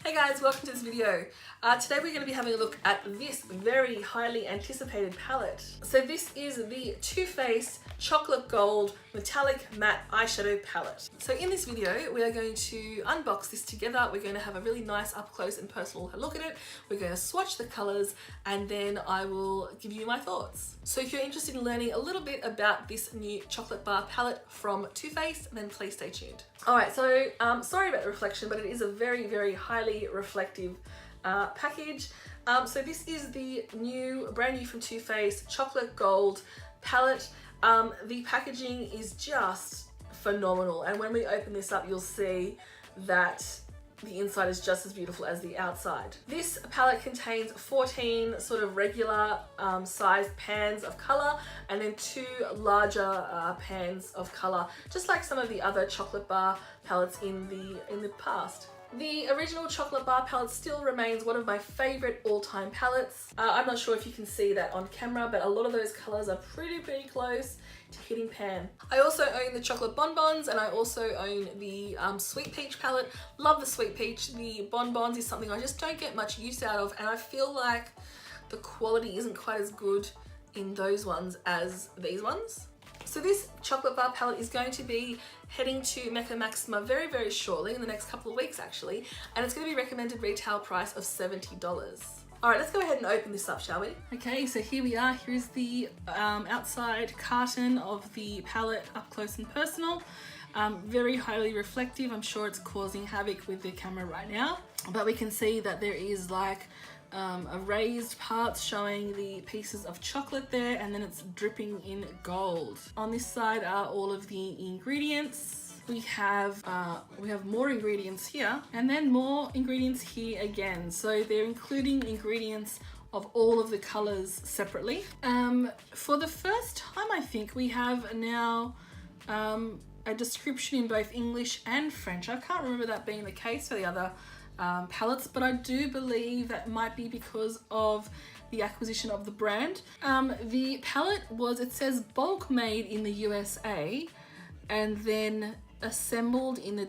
Hey guys, welcome to this video. Today we're going to be having a look at this very highly anticipated palette. So this is the Too Faced Chocolate Gold Metallic Matte Eyeshadow Palette. So in this video we are going to unbox this together. We're going to have a really nice up close and personal look at it. We're going to swatch the colours and then I will give you my thoughts. So if you're interested in learning a little bit about this new chocolate bar palette from Too Faced, then please stay tuned. Alright, so sorry about the reflection, but it is a very highly reflective package. So this is the brand new from Too Faced Chocolate Gold palette. The packaging is just phenomenal, and when we open this up you'll see that the inside is just as beautiful as the outside. This palette contains 14 sort of regular sized pans of colour and then 2 larger pans of colour, just like some of the other chocolate bar palettes in the past. The original chocolate bar palette still remains one of my favourite all-time palettes. I'm not sure if you can see that on camera, but a lot of those colours are pretty close to hitting pan. I also own the chocolate bonbons and I also own the sweet peach palette. Love the sweet peach. The bonbons is something I just don't get much use out of, and I feel like the quality isn't quite as good in those ones as these ones. So this chocolate bar palette is going to be heading to Mecca Maxima very shortly, in the next couple of weeks actually, and it's going to be recommended retail price of $70. Alright, let's go ahead and open this up, shall we? Okay, so here we are. Here's the outside carton of the palette up close and personal. Very highly reflective. I'm sure it's causing havoc with the camera right now, but we can see that there is like a raised parts showing the pieces of chocolate there, and then it's dripping in gold. On this side are all of the ingredients. We have more ingredients here and then more ingredients here again. So they're including ingredients of all of the colors separately. For the first time I think we have now a description in both English and French. I can't remember that being the case for the other palettes, but I do believe that might be because of the acquisition of the brand. The palette it says bulk made in the USA and then assembled in the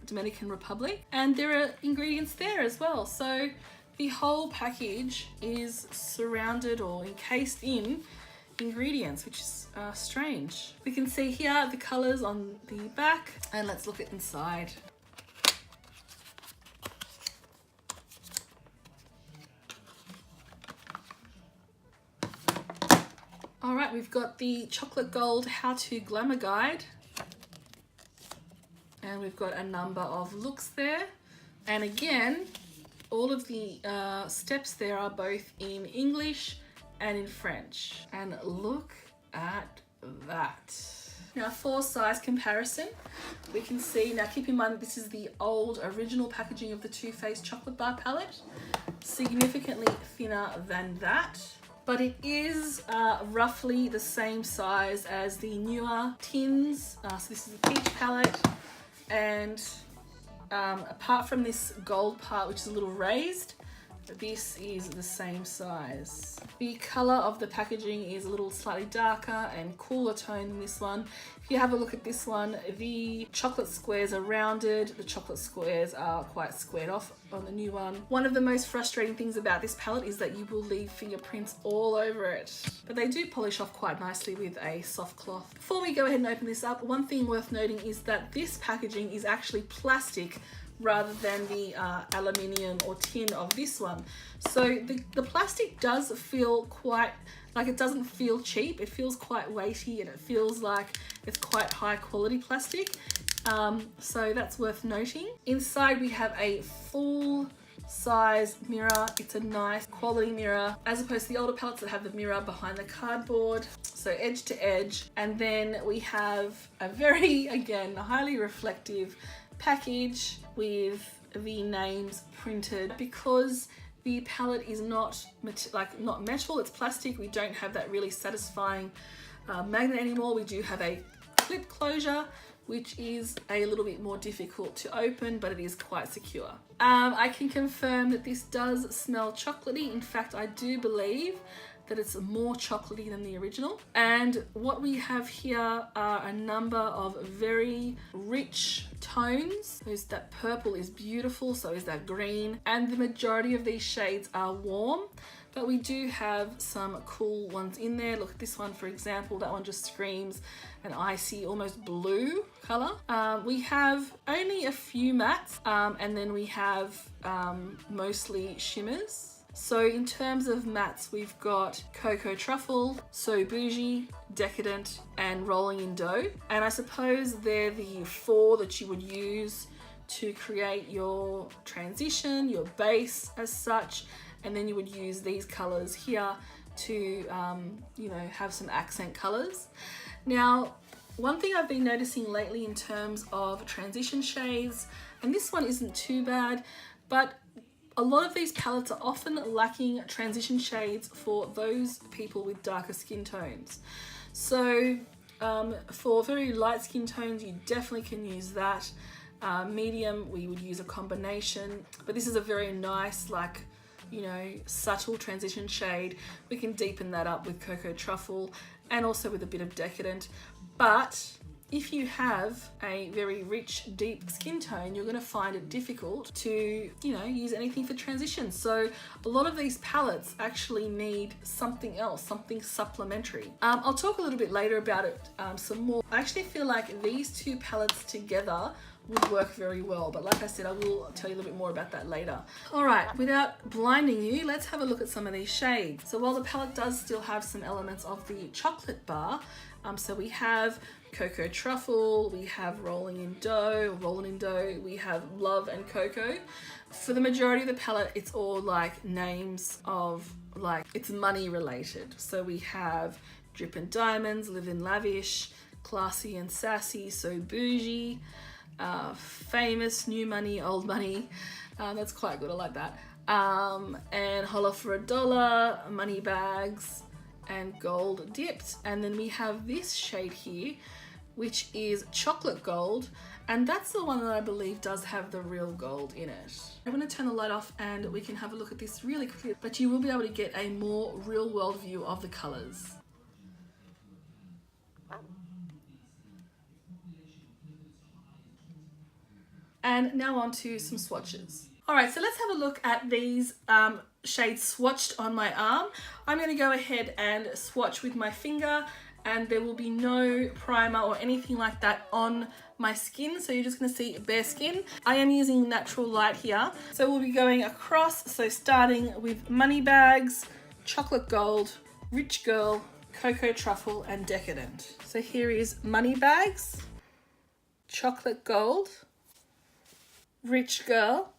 Dominican Republic, and there are ingredients there as well. So the whole package is surrounded or encased in ingredients, which is strange. We can see here the colors on the back, and let's look at inside. All right, we've got the Chocolate Gold How to Glamour Guide, and we've got a number of looks there. And again, all of the steps there are both in English and in French. And look at that. Now for size comparison, we can see, now keep in mind that this is the old original packaging of the Too Faced Chocolate Bar palette, significantly thinner than that. But it is roughly the same size as the newer tins. So this is the peach palette, and apart from this gold part, which is a little raised, this is the same size. The color of the packaging is a little slightly darker and cooler tone than this one. If you have a look at this one, the chocolate squares are rounded, the chocolate squares are quite squared off on the new one. One of the most frustrating things about this palette is that you will leave fingerprints all over it, but they do polish off quite nicely with a soft cloth. Before we go ahead and open this up, one thing worth noting is that this packaging is actually plastic rather than the aluminium or tin of this one. So the plastic does feel quite, like, it doesn't feel cheap. It feels quite weighty and it feels like it's quite high quality plastic. So that's worth noting. Inside we have a full size mirror. It's a nice quality mirror, as opposed to the older palettes that have the mirror behind the cardboard. So edge to edge. And then we have a very, again, highly reflective package with the names printed. Because the palette is not metal, it's plastic, we don't have that really satisfying magnet anymore. We do have a clip closure, which is a little bit more difficult to open, but it is quite secure. I can confirm that this does smell chocolatey. In fact, I do believe that it's more chocolatey than the original. And what we have here are a number of very rich tones. There's that purple is beautiful, so is that green. And the majority of these shades are warm, but we do have some cool ones in there. Look at this one, for example. That one just screams an icy, almost blue color. We have only a few mattes, and then we have mostly shimmers. So in terms of mattes, we've got Cocoa Truffle, So Bougie, Decadent, and Rolling in Dough. And I suppose they're the four that you would use to create your transition, your base as such. And then you would use these colors here to, you know, have some accent colors. Now, one thing I've been noticing lately in terms of transition shades, and this one isn't too bad, but a lot of these palettes are often lacking transition shades for those people with darker skin tones. So for very light skin tones, you definitely can use that. Medium, we would use a combination, but this is a very nice, like, you know, subtle transition shade. We can deepen that up with Cocoa Truffle and also with a bit of Decadent. But if you have a very rich, deep skin tone, you're going to find it difficult to, you know, use anything for transition. So a lot of these palettes actually need something else, something supplementary. I'll talk a little bit later about it some more. I actually feel like these two palettes together would work very well, but like I said, I will tell you a little bit more about that later. All right, without blinding you, let's have a look at some of these shades. So while the palette does still have some elements of the chocolate bar, so we have Cocoa Truffle, we have Rolling in Dough, we have Love and Cocoa. For the majority of the palette, it's all like names of, like, it's money related. So we have Drip and Diamonds, Live in Lavish, Classy and Sassy, So Bougie, Famous, New Money, Old Money. That's quite good, I like that. And Holla for $1, Money Bags, and Gold Dipped. And then we have this shade here, which is Chocolate Gold, and that's the one that I believe does have the real gold in it. I'm going to turn the light off and we can have a look at this really quickly, but you will be able to get a more real world view of the colors. And now on to some swatches. All right, so let's have a look at these shades swatched on my arm. I'm going to go ahead and swatch with my finger, and there will be no primer or anything like that on my skin, so you're just going to see bare skin. I am using natural light here, so we'll be going across, so starting with Money Bags, Chocolate Gold, Rich Girl, Cocoa Truffle, and Decadent. So here is Money Bags, Chocolate Gold, Rich Girl,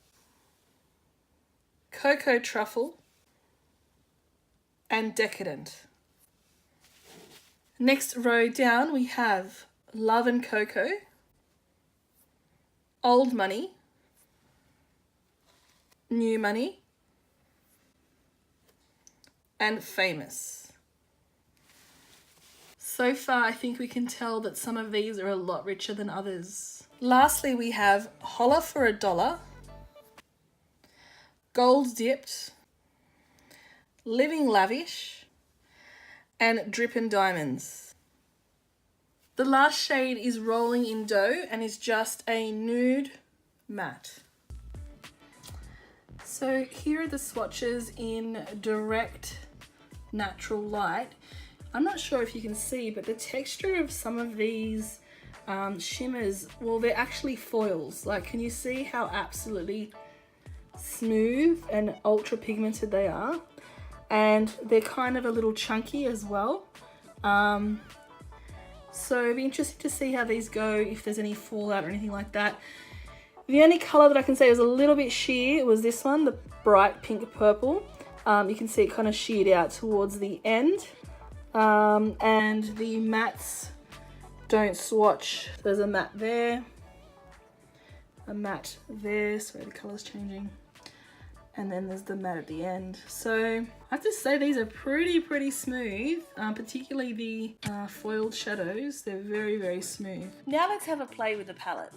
Cocoa Truffle, and Decadent. Next row down we have Love and Cocoa, Old Money, New Money, and Famous. So far I think we can tell that some of these are a lot richer than others. Lastly we have Holla for $1, Gold Dipped, Living Lavish, and Drip and Diamonds. The last shade is Rolling in Dough and is just a nude matte. So here are the swatches in direct natural light. I'm not sure if you can see, but the texture of some of these shimmers, well, they're actually foils. Like, can you see how absolutely smooth and ultra pigmented they are? And they're kind of a little chunky as well. So it'd be interesting to see how these go, if there's any fallout or anything like that. The only color that I can say was a little bit sheer was this one, the bright pink purple. You can see it kind of sheared out towards the end. And the mattes don't swatch. There's a matte there, a matte there, sorry, the color's changing. And then there's the matte at the end. So I have to say these are pretty smooth, particularly the foiled shadows. They're very smooth. Now let's have a play with the palette.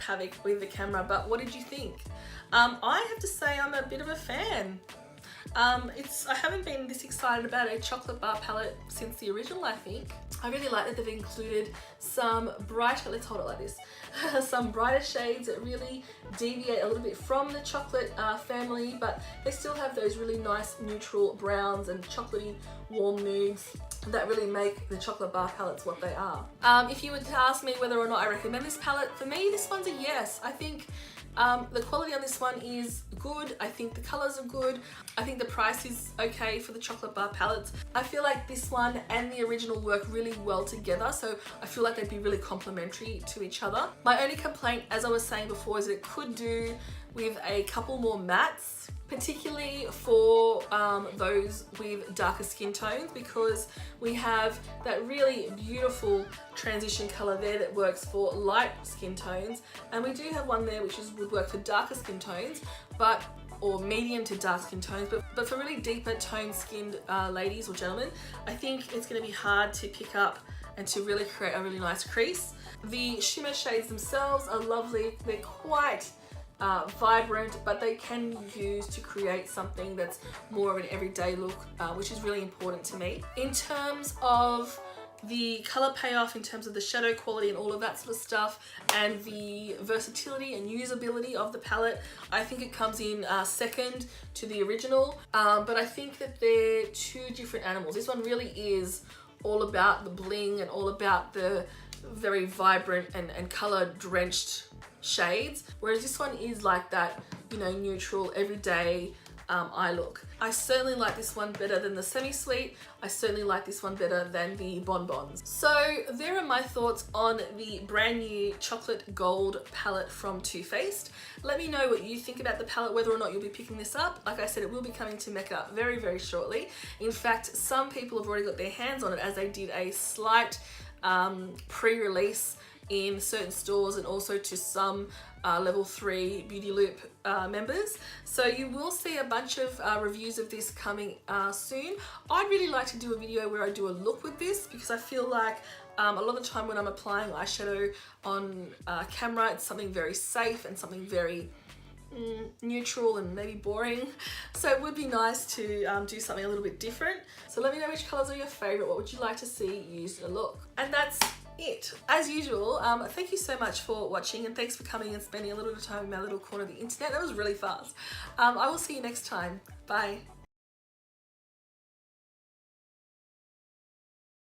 havoc with the camera, but what did you think? I have to say I'm a bit of a fan. I haven't been this excited about a chocolate bar palette since the original, I think. I really like that they've included some brighter, let's hold it like this, some brighter shades that really deviate a little bit from the chocolate family, but they still have those really nice neutral browns and chocolatey warm nudes that really make the chocolate bar palettes what they are. If you were to ask me whether or not I recommend this palette, for me this one's a yes. I think the quality on this one is good. I think the colors are good. I think the price is okay for the chocolate bar palettes. I feel like this one and the original work really well together, so I feel like they'd be really complementary to each other. My only complaint, as I was saying before, is that it could do with a couple more mattes, particularly for those with darker skin tones, because we have that really beautiful transition color there that works for light skin tones, and we do have one there which would work for darker skin tones, or medium to dark skin tones, but for really deeper toned skinned ladies or gentlemen, I think it's going to be hard to pick up and to really create a really nice crease. The shimmer shades themselves are lovely. They're quite vibrant, but they can be used to create something that's more of an everyday look, which is really important to me. In terms of the color payoff, in terms of the shadow quality and all of that sort of stuff, and the versatility and usability of the palette, I think it comes in second to the original, but I think that they're two different animals. This one really is all about the bling and all about the very vibrant and color drenched shades, whereas this one is like that, you know, neutral everyday eye look. I certainly like this one better than the semi-sweet. I certainly like this one better than the bonbons. So there are my thoughts on the brand new chocolate gold palette from Too Faced. Let me know what you think about the palette, whether or not you'll be picking this up. Like I said, it will be coming to Mecca very, very shortly. In fact, some people have already got their hands on it, as they did a slight pre-release in certain stores and also to some level 3 Beauty Loop members. So you will see a bunch of reviews of this coming soon. I'd really like to do a video where I do a look with this, because I feel like a lot of the time when I'm applying eyeshadow on camera, it's something very safe and something very neutral and maybe boring. So it would be nice to do something a little bit different. So let me know which colors are your favorite. What would you like to see used in a look? And that's it. As usual, thank you so much for watching, and thanks for coming and spending a little bit of time in my little corner of the internet. That was really fast. I will see you next time. Bye.